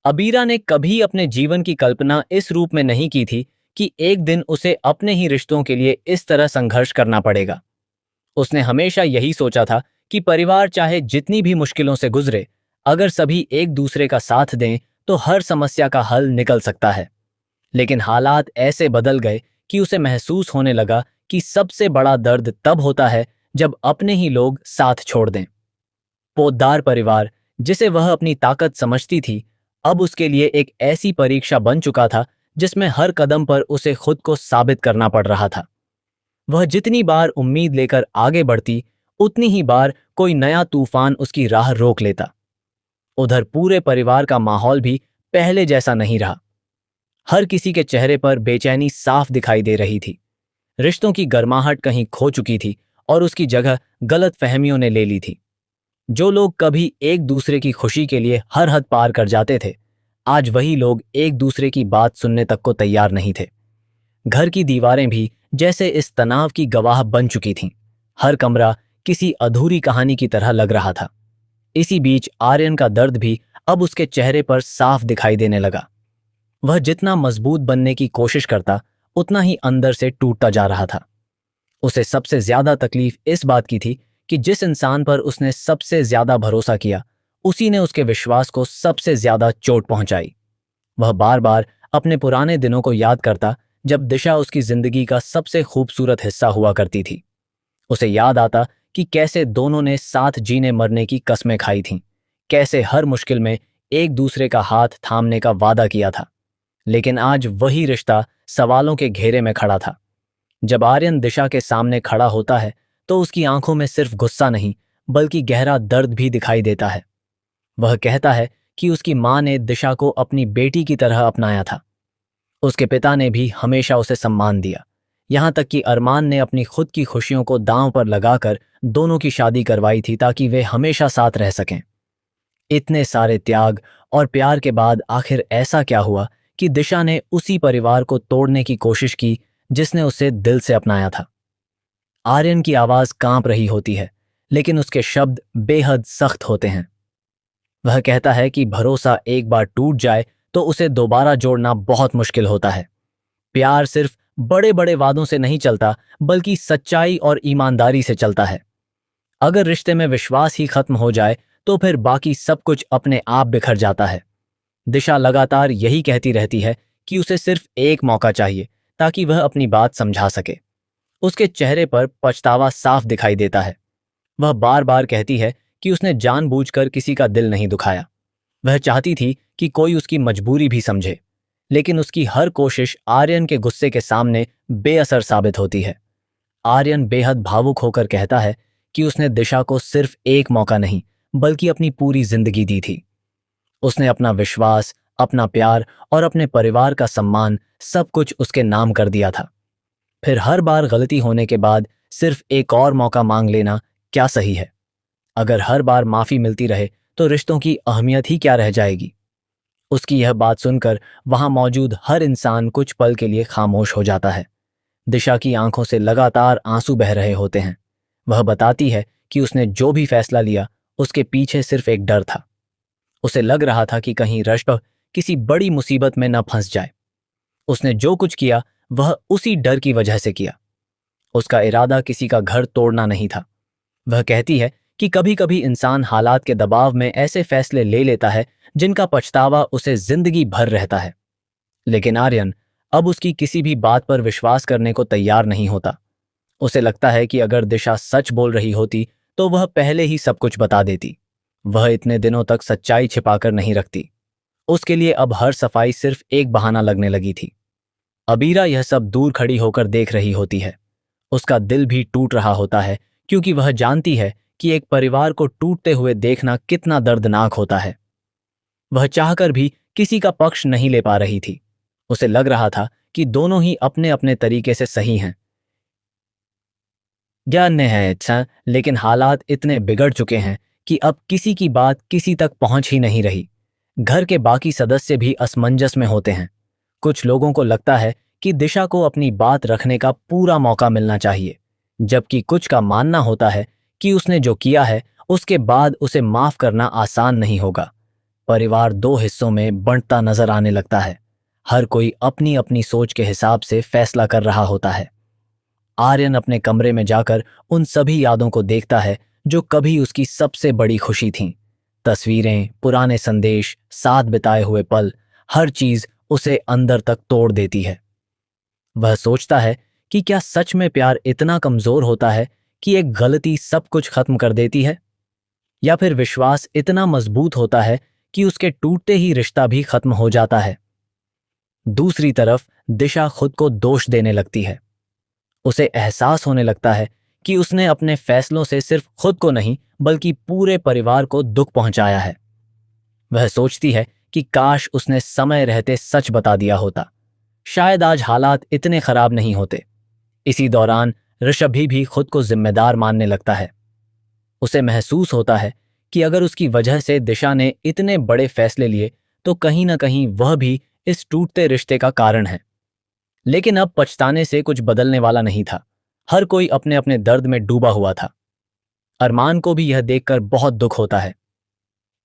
अबीरा ने कभी अपने जीवन की कल्पना इस रूप में नहीं की थी कि एक दिन उसे अपने ही रिश्तों के लिए इस तरह संघर्ष करना पड़ेगा। उसने हमेशा यही सोचा था कि परिवार चाहे जितनी भी मुश्किलों से गुजरे, अगर सभी एक दूसरे का साथ दें तो हर समस्या का हल निकल सकता है। लेकिन हालात ऐसे बदल गए कि उसे महसूस होने लगा कि सबसे बड़ा दर्द तब होता है जब अपने ही लोग साथ छोड़ दें। पोद्दार परिवार, जिसे वह अपनी ताकत समझती थी, अब उसके लिए एक ऐसी परीक्षा बन चुका था जिसमें हर कदम पर उसे खुद को साबित करना पड़ रहा था। वह जितनी बार उम्मीद लेकर आगे बढ़ती, उतनी ही बार कोई नया तूफान उसकी राह रोक लेता। उधर पूरे परिवार का माहौल भी पहले जैसा नहीं रहा। हर किसी के चेहरे पर बेचैनी साफ दिखाई दे रही थी। रिश्तों की गर्माहट कहीं खो चुकी थी और उसकी जगह गलत फहमियों ने ले ली थी। जो लोग कभी एक दूसरे की खुशी के लिए हर हद पार कर जाते थे, आज वही लोग एक दूसरे की बात सुनने तक को तैयार नहीं थे। घर की दीवारें भी जैसे इस तनाव की गवाह बन चुकी थीं। हर कमरा किसी अधूरी कहानी की तरह लग रहा था। इसी बीच आर्यन का दर्द भी अब उसके चेहरे पर साफ दिखाई देने लगा। वह जितना मजबूत बनने की कोशिश करता, उतना ही अंदर से टूटता जा रहा था। उसे सबसे ज्यादा तकलीफ इस बात की थी कि जिस इंसान पर उसने सबसे ज्यादा भरोसा किया, उसी ने उसके विश्वास को सबसे ज्यादा चोट पहुंचाई। वह बार बार अपने पुराने दिनों को याद करता, जब दिशा उसकी जिंदगी का सबसे खूबसूरत हिस्सा हुआ करती थी। उसे याद आता कि कैसे दोनों ने साथ जीने मरने की कस्में खाई थीं, कैसे हर मुश्किल में एक दूसरे का हाथ थामने का वादा किया था। लेकिन आज वही रिश्ता सवालों के घेरे में खड़ा था। जब आर्यन दिशा के सामने खड़ा होता है, तो उसकी आंखों में सिर्फ गुस्सा नहीं, बल्कि गहरा दर्द भी दिखाई देता है। वह कहता है कि उसकी मां ने दिशा को अपनी बेटी की तरह अपनाया था। उसके पिता ने भी हमेशा उसे सम्मान दिया, यहां तक कि अरमान ने अपनी खुद की खुशियों को दांव पर लगाकर दोनों की शादी करवाई थी ताकि वे हमेशा साथ रह सकें। इतने सारे त्याग और प्यार के बाद आखिर ऐसा क्या हुआ कि दिशा ने उसी परिवार को तोड़ने की कोशिश की जिसने उसे दिल से अपनाया था। आर्यन की आवाज कांप रही होती है, लेकिन उसके शब्द बेहद सख्त होते हैं। वह कहता है कि भरोसा एक बार टूट जाए तो उसे दोबारा जोड़ना बहुत मुश्किल होता है। प्यार सिर्फ बड़े बड़े वादों से नहीं चलता, बल्कि सच्चाई और ईमानदारी से चलता है। अगर रिश्ते में विश्वास ही खत्म हो जाए तो फिर बाकी सब कुछ अपने आप बिखर जाता है। दिशा लगातार यही कहती रहती है कि उसे सिर्फ एक मौका चाहिए ताकि वह अपनी बात समझा सके। उसके चेहरे पर पछतावा साफ दिखाई देता है। वह बार बार कहती है कि उसने जानबूझकर किसी का दिल नहीं दुखाया। वह चाहती थी कि कोई उसकी मजबूरी भी समझे, लेकिन उसकी हर कोशिश आर्यन के गुस्से के सामने बेअसर साबित होती है। आर्यन बेहद भावुक होकर कहता है कि उसने दिशा को सिर्फ एक मौका नहीं, बल्कि अपनी पूरी जिंदगी दी थी। उसने अपना विश्वास, अपना प्यार और अपने परिवार का सम्मान सब कुछ उसके नाम कर दिया था। फिर हर बार गलती होने के बाद सिर्फ एक और मौका मांग लेना क्या सही है? अगर हर बार माफी मिलती रहे तो रिश्तों की अहमियत ही क्या रह जाएगी? उसकी यह बात सुनकर वहां मौजूद हर इंसान कुछ पल के लिए खामोश हो जाता है। दिशा की आंखों से लगातार आंसू बह रहे होते हैं। वह बताती है कि उसने जो भी फैसला लिया, उसके पीछे सिर्फ एक डर था। उसे लग रहा था कि कहीं रिश्ता किसी बड़ी मुसीबत में न फंस जाए। उसने जो कुछ किया वह उसी डर की वजह से किया। उसका इरादा किसी का घर तोड़ना नहीं था। वह कहती है कि कभी कभी इंसान हालात के दबाव में ऐसे फैसले ले लेता है जिनका पछतावा उसे जिंदगी भर रहता है। लेकिन आर्यन अब उसकी किसी भी बात पर विश्वास करने को तैयार नहीं होता। उसे लगता है कि अगर दिशा सच बोल रही होती तो वह पहले ही सब कुछ बता देती। वह इतने दिनों तक सच्चाई छिपाकर नहीं रखती। उसके लिए अब हर सफाई सिर्फ एक बहाना लगने लगी थी। अबीरा यह सब दूर खड़ी होकर देख रही होती है। उसका दिल भी टूट रहा होता है, क्योंकि वह जानती है कि एक परिवार को टूटते हुए देखना कितना दर्दनाक होता है। वह चाहकर भी किसी का पक्ष नहीं ले पा रही थी। उसे लग रहा था कि दोनों ही अपने अपने तरीके से सही हैं। ज्ञान है अच्छा, लेकिन हालात इतने बिगड़ चुके हैं कि अब किसी की बात किसी तक पहुंच ही नहीं रही। घर के बाकी सदस्य भी असमंजस में होते हैं। कुछ लोगों को लगता है कि दिशा को अपनी बात रखने का पूरा मौका मिलना चाहिए, जबकि कुछ का मानना होता है कि उसने जो किया है उसके बाद उसे माफ करना आसान नहीं होगा। परिवार दो हिस्सों में बंटता नजर आने लगता है। हर कोई अपनी अपनी सोच के हिसाब से फैसला कर रहा होता है। आर्यन अपने कमरे में जाकर उन सभी यादों को देखता है जो कभी उसकी सबसे बड़ी खुशी थीं। तस्वीरें, पुराने संदेश, साथ बिताए हुए पल, हर चीज उसे अंदर तक तोड़ देती है। वह सोचता है कि क्या सच में प्यार इतना कमजोर होता है कि एक गलती सब कुछ खत्म कर देती है, या फिर विश्वास इतना मजबूत होता है कि उसके टूटते ही रिश्ता भी खत्म हो जाता है। दूसरी तरफ दिशा खुद को दोष देने लगती है। उसे एहसास होने लगता है कि उसने अपने फैसलों से सिर्फ खुद को नहीं बल्कि पूरे परिवार को दुख पहुंचाया है। वह सोचती है कि काश उसने समय रहते सच बता दिया होता, शायद आज हालात इतने खराब नहीं होते। इसी दौरान ऋषभि भी खुद को जिम्मेदार मानने लगता है। उसे महसूस होता है कि अगर उसकी वजह से दिशा ने इतने बड़े फैसले लिए तो कहीं ना कहीं वह भी इस टूटते रिश्ते का कारण है। लेकिन अब पछताने से कुछ बदलने वाला नहीं था। हर कोई अपने अपने दर्द में डूबा हुआ था। अरमान को भी यह देखकर बहुत दुख होता है।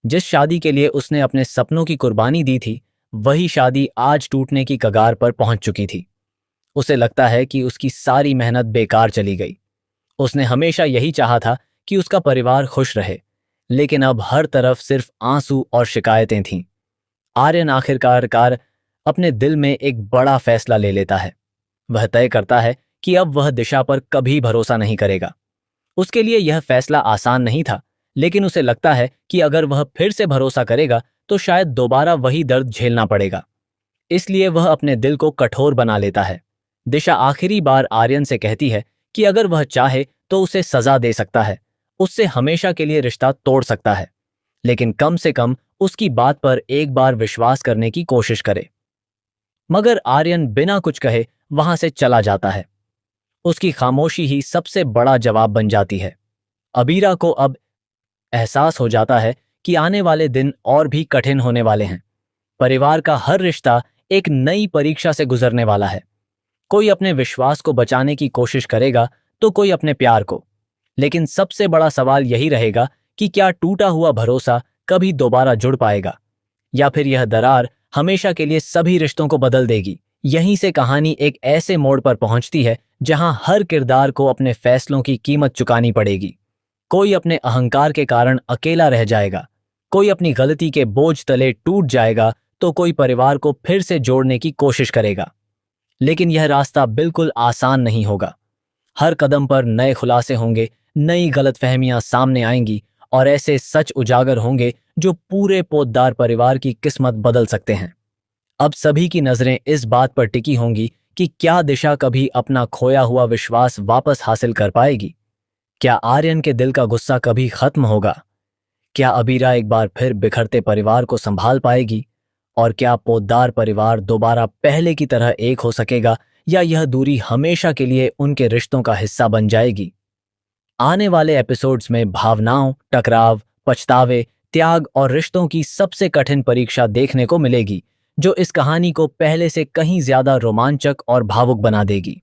जिस शादी के लिए उसने अपने सपनों की कुर्बानी दी थी, वही शादी आज टूटने की कगार पर पहुंच चुकी थी। उसे लगता है कि उसकी सारी मेहनत बेकार चली गई। उसने हमेशा यही चाहा था कि उसका परिवार खुश रहे, लेकिन अब हर तरफ सिर्फ आंसू और शिकायतें थीं। आर्यन आखिरकार अपने दिल में एक बड़ा फैसला ले लेता है। वह तय करता है कि अब वह दिशा पर कभी भरोसा नहीं करेगा। उसके लिए यह फैसला आसान नहीं था, लेकिन उसे लगता है कि अगर वह फिर से भरोसा करेगा तो शायद दोबारा वही दर्द झेलना पड़ेगा। इसलिए वह अपने दिल को कठोर बना लेता है। दिशा आखिरी बार आर्यन से कहती है कि अगर वह चाहे तो उसे सजा दे सकता है, उससे हमेशा के लिए रिश्ता तोड़ सकता है, लेकिन कम से कम उसकी बात पर एक बार विश्वास करने की कोशिश करे। मगर आर्यन बिना कुछ कहे वहां से चला जाता है। उसकी खामोशी ही सबसे बड़ा जवाब बन जाती है। अबीरा को अब एहसास हो जाता है कि आने वाले दिन और भी कठिन होने वाले हैं। परिवार का हर रिश्ता एक नई परीक्षा से गुजरने वाला है। कोई अपने विश्वास को बचाने की कोशिश करेगा तो कोई अपने प्यार को। लेकिन सबसे बड़ा सवाल यही रहेगा कि क्या टूटा हुआ भरोसा कभी दोबारा जुड़ पाएगा, या फिर यह दरार हमेशा के लिए सभी रिश्तों को बदल देगी। यहीं से कहानी एक ऐसे मोड़ पर पहुंचती है जहां हर किरदार को अपने फैसलों की कीमत चुकानी पड़ेगी। कोई अपने अहंकार के कारण अकेला रह जाएगा, कोई अपनी गलती के बोझ तले टूट जाएगा, तो कोई परिवार को फिर से जोड़ने की कोशिश करेगा। लेकिन यह रास्ता बिल्कुल आसान नहीं होगा। हर कदम पर नए खुलासे होंगे, नई गलतफहमियां सामने आएंगी और ऐसे सच उजागर होंगे जो पूरे पोद्दार परिवार की किस्मत बदल सकते हैं। अब सभी की नजरें इस बात पर टिकी होंगी कि क्या दिशा कभी अपना खोया हुआ विश्वास वापस हासिल कर पाएगी? क्या आर्यन के दिल का गुस्सा कभी खत्म होगा? क्या अबीरा एक बार फिर बिखरते परिवार को संभाल पाएगी? और क्या पोद्दार परिवार दोबारा पहले की तरह एक हो सकेगा, या यह दूरी हमेशा के लिए उनके रिश्तों का हिस्सा बन जाएगी? आने वाले एपिसोड्स में भावनाओं, टकराव, पछतावे, त्याग और रिश्तों की सबसे कठिन परीक्षा देखने को मिलेगी, जो इस कहानी को पहले से कहीं ज्यादा रोमांचक और भावुक बना देगी।